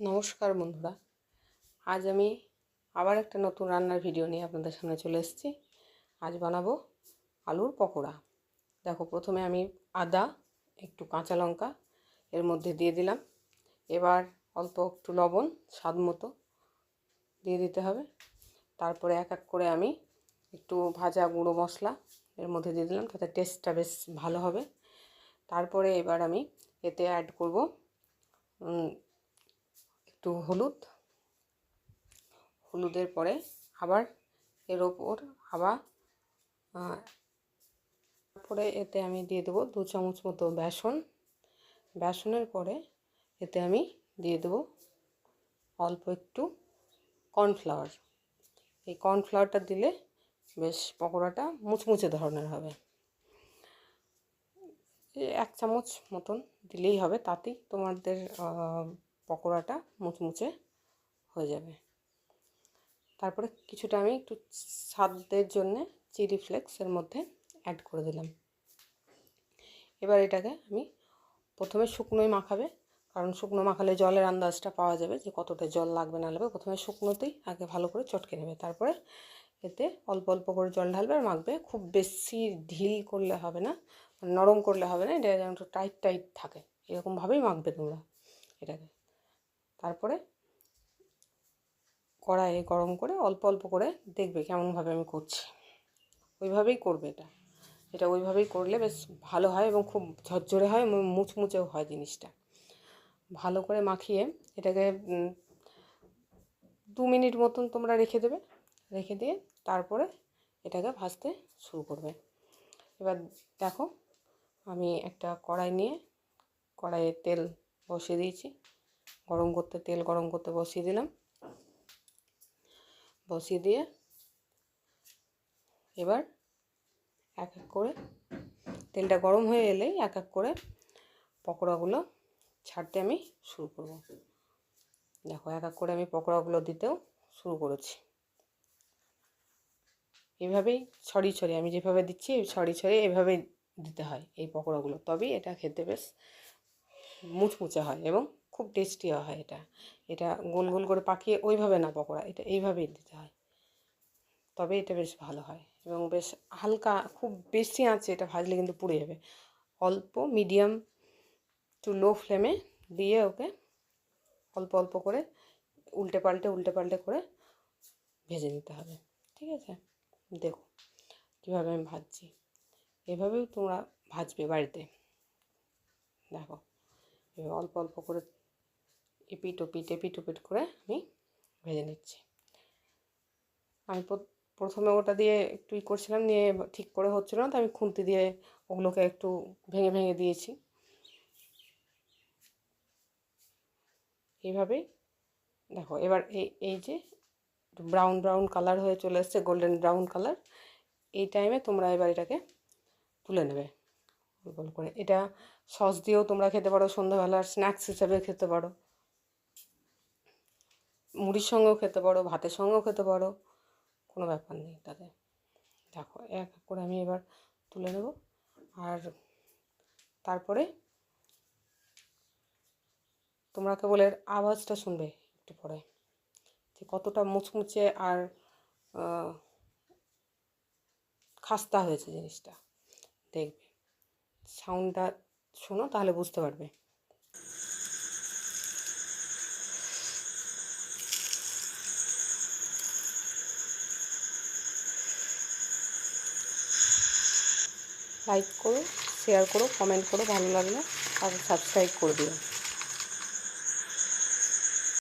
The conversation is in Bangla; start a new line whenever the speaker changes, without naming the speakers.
নমস্কার বন্ধুরা, আজ আমি আবার একটা নতুন রান্নার ভিডিও নিয়ে আপনাদের সামনে চলে এসেছি। আজ বানাবো আলুর পকোড়া। দেখো, প্রথমে আমি আদা, একটু কাঁচা লঙ্কা এর মধ্যে দিয়ে দিলাম। এবার অল্প একটু লবণ স্বাদ মতো দিয়ে দিতে হবে। তারপরে এক এক করে আমি একটু ভাজা গুঁড়ো মশলা এর মধ্যে দিয়ে দিলাম, তাতে টেস্টটা বেশ ভালো হবে। তারপরে এবার আমি এতে অ্যাড করব একটু হলুদের পরে আবার এর ওপর আবার তারপরে এতে আমি দিয়ে দেবো 2 চামচ মতো বেসনের পরে এতে আমি দিয়ে দেবো অল্প একটু কর্নফ্লাওয়ার। এই কর্নফ্লাওয়ারটা দিলে বেশ পকোড়াটা মুচমুচে ধরনের হবে। 1 চামচ মতন দিলেই হবে, তাতেই তোমাদের পকোড়াটা মুচমুচে হয়ে যাবে। তারপরে কিছুটা আমি একটু স্বাদের জন্যে চিলি ফ্লেক্স এর মধ্যে অ্যাড করে দিলাম। এবার এটাকে আমি প্রথমে শুকনোই মাখাবে, কারণ শুকনো মাখালে জলের আন্দাজটা পাওয়া যাবে যে কতটা জল লাগবে না লাগবে। প্রথমে শুকনোতেই আগে ভালো করে চটকে নেবে, তারপরে এতে অল্প অল্প করে জল ঢালবে আর মাখবে। খুব বেশি ঢিল করলে হবে না, নরম করলে হবে না, এটা যেন একটু টাইট টাইট থাকে, এরকমভাবেই মাখবে তোমরা এটাকে। তারপরে কড়াইয়ে গরম করে অল্প অল্প করে দেখবে কেমনভাবে আমি করছি, ওইভাবেই করবে এটা ওইভাবেই করলে বেশ ভালো হয় এবং খুব ঝরঝরে হয় এবং মুচমুচেও হয় জিনিসটা। ভালো করে মাখিয়ে এটাকে 2 মিনিট মতন তোমরা রেখে দিয়ে তারপরে এটাকে ভাজতে শুরু করবে। এবার দেখো, আমি একটা কড়াই নিয়ে কড়াইয়ে তেল বসিয়ে দিয়েছি, তেল গরম করতে বসিয়ে দিলাম। বসিয়ে দিয়ে এবার এক এক করে তেলটা গরম হয়ে এলেই এক এক করে পকোড়াগুলো ছাড়তে আমি শুরু করব। দেখো, এক এক করে আমি পকোড়াগুলো দিতেও শুরু করেছি। এইভাবেই ছড়িয়ে আমি যেভাবে দিচ্ছি ছড়িয়ে এভাবেই দিতে হয় এই পকোড়াগুলো, তবেই এটা খেতে বেশ মুচমুচে হয় এবং খুব টেস্টিও হয়। এটা গোল গোল করে পাকিয়ে ওইভাবে না, পকোড়া এটা এইভাবেই দিতে হয়, তবে এটা বেশ ভালো হয় এবং বেশ হালকা, খুব বেশি আঁচে এটা ভাজলে কিন্তু পুড়ে যাবে। অল্প মিডিয়াম টু লো ফ্লেমে দিয়ে ওকে অল্প অল্প করে উল্টে পাল্টে করে ভেজে নিতে হবে। ঠিক আছে, দেখো কীভাবে আমি ভাজছি, এভাবেও তোমরা ভাজবে বাড়িতে। দেখো, এবার অল্প অল্প করে এপিট ওপিট করে আমি ভেজে নিচ্ছি। আমি প্রথমে ওটা দিয়ে একটু করছিলাম, নিয়ে ঠিক করে হচ্ছিল না, তো আমি খুন্তি দিয়ে ওগুলোকে একটু ভেঙে দিয়েছি। এইভাবেই দেখো, এবার এই যে ব্রাউন কালার হয়ে চলে এসছে, গোল্ডেন ব্রাউন কালার, এই টাইমে তোমরা এবার এটাকে তুলে নেবে গোল করে। এটা সস দিয়েও তোমরা খেতে পারো, সন্ধ্যাবেলার স্ন্যাক্স হিসেবে খেতে পারো, মুড়ির সঙ্গেও খেতে পারো, ভাতের সঙ্গেও খেতে পারো, কোনো ব্যাপার নেই তাতে। দেখো, এক এক করে আমি এবার তুলে নেব। আর তারপরে তোমরা কেবল এর আওয়াজটা শুনবে একটু পরে, যে কতটা মুচমুচে আর খাস্তা হয়েছে জিনিসটা। দেখবে, সাউন্ডটা শোনো, তাহলে বুঝতে পারবে। লাইক করো, শেয়ার করো, কমেন্ট করো, ভালো লাগলে আর সাবস্ক্রাইব করে দিও।